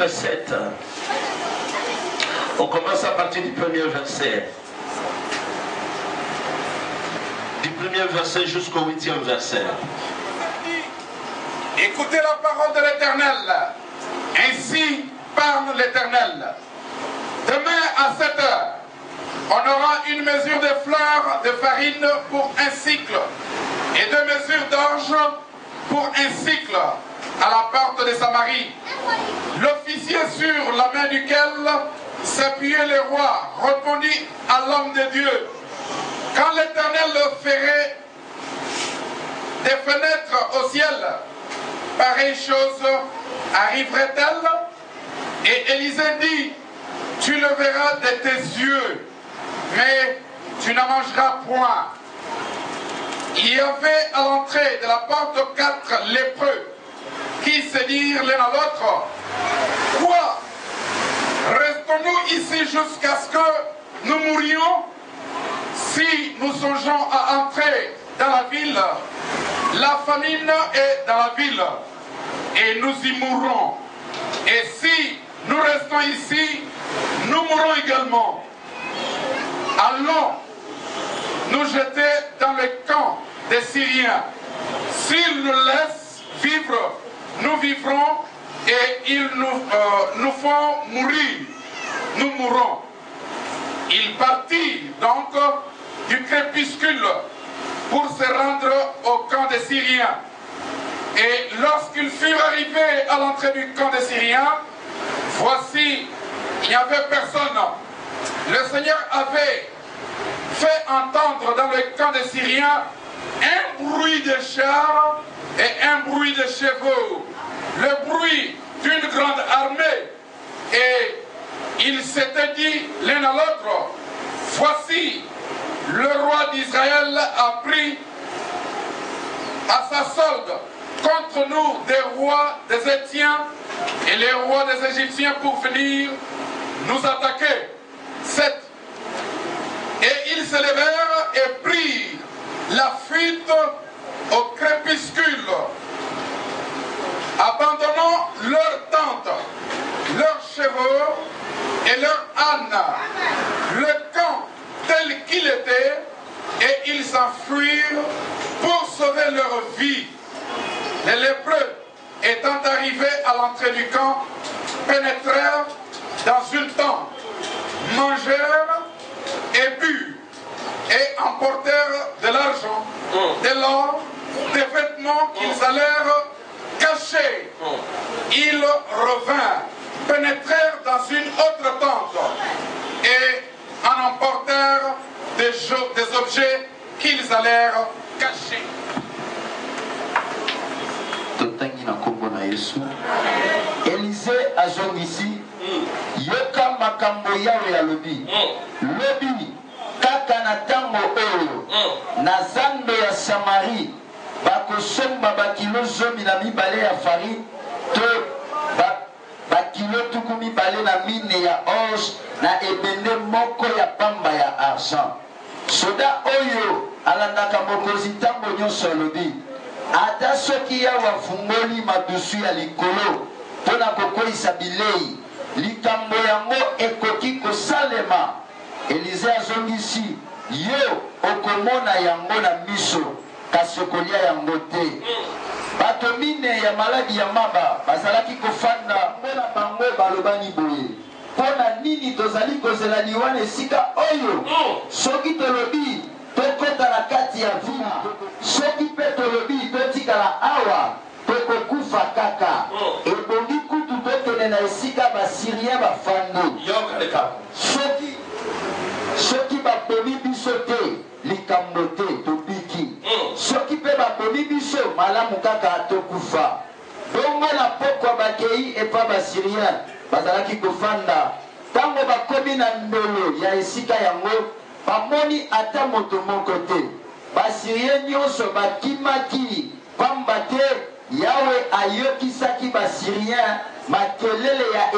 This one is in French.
chapitre 7. On commence à partir du premier verset. Du premier verset jusqu'au 8e verset. Écoutez la parole de l'Éternel. Ainsi parle l'Éternel. Demain à 7 heures, on aura une mesure de fleurs de farine pour un cycle et 2 mesures d'orge pour un cycle à la porte de Samarie. L'officier sur la main duquel s'appuyait le roi répondit à l'homme de Dieu: quand l'Éternel ferait des fenêtres au ciel, pareille chose arriverait-elle? Et Élisée dit: tu le verras de tes yeux, mais tu n'en mangeras point. Il y avait à l'entrée de la porte 4 lépreux qui se dirent l'un à l'autre: quoi? Restons-nous ici jusqu'à ce que nous mourions? Si nous songeons à entrer dans la ville, la famine est dans la ville et nous y mourrons. Et si nous restons ici, nous mourrons également. Allons nous jeter dans le camp des Syriens. S'ils nous laissent vivre, nous vivrons, et ils nous font mourir, nous mourrons. Ils partirent donc du crépuscule pour se rendre au camp des Syriens. Et lorsqu'ils furent arrivés à l'entrée du camp des Syriens, voici, il n'y avait personne. Le Seigneur avait fait entendre dans le camp des Syriens un bruit de chars et un bruit de chevaux, le bruit d'une grande armée. Et ils s'étaient dit l'un à l'autre: voici, le roi d'Israël a pris à sa solde contre nous des rois des Étiens et les rois des Égyptiens pour venir nous attaquer. 7. Et ils se levèrent et prirent la fuite au crépuscule, abandonnant leurs tentes, leurs chevaux et leurs ânes, le camp tel qu'il était, et ils s'enfuirent pour sauver leur vie. Les lépreux, étant arrivés à l'entrée du camp, pénétrèrent dans une tente, mangèrent et burent, et emportèrent de l'argent, de l'or, des vêtements qu'ils allèrent cacher. Ils revinrent, pénétrèrent dans une autre tente, et en emportèrent des objets qu'ils allèrent cacher. Élisée azongisi yoka makambo yawe ya lobi lobi kaka na tango oyo na zando ya Samari bakosomba bakilo 12 ya farine to bakilo 12 na mine ya orge na ebende moko ya pamba ya argent. Soda oyo alandaka mokonzi ntango nyonso alobi ata soki yawe afungoli madusu ya likolo mpona kokweyisa bilei, likambo yango ekoki kosalema. Élisée azongisi: yo okomona yango na miso, kasi okolia yango te. Bato mine ya maladi ya maba bazalaki kofanda mpona bango balobani boye: mpona nini tozali kozela liwana esika oyo? Soki tolobi tokota na kati ya vila, soki mpe tolobi totikala awa, tokokufa kaka. Ebongi kutu tokende na esika basyrien bafandi. Soki babomi biso te, likambo te, tobiki. Soki mpe babomi biso, malamu kaka tokufa. Bongo na pokwa bakei epa basyrien bazalaki kofanda. Tango bakomi na ndolo ya esika yango, bamoni ata moto moko te. Basyrien nyonso bakimaki, pamba te Yawe ayokisaki basyrien makelele ya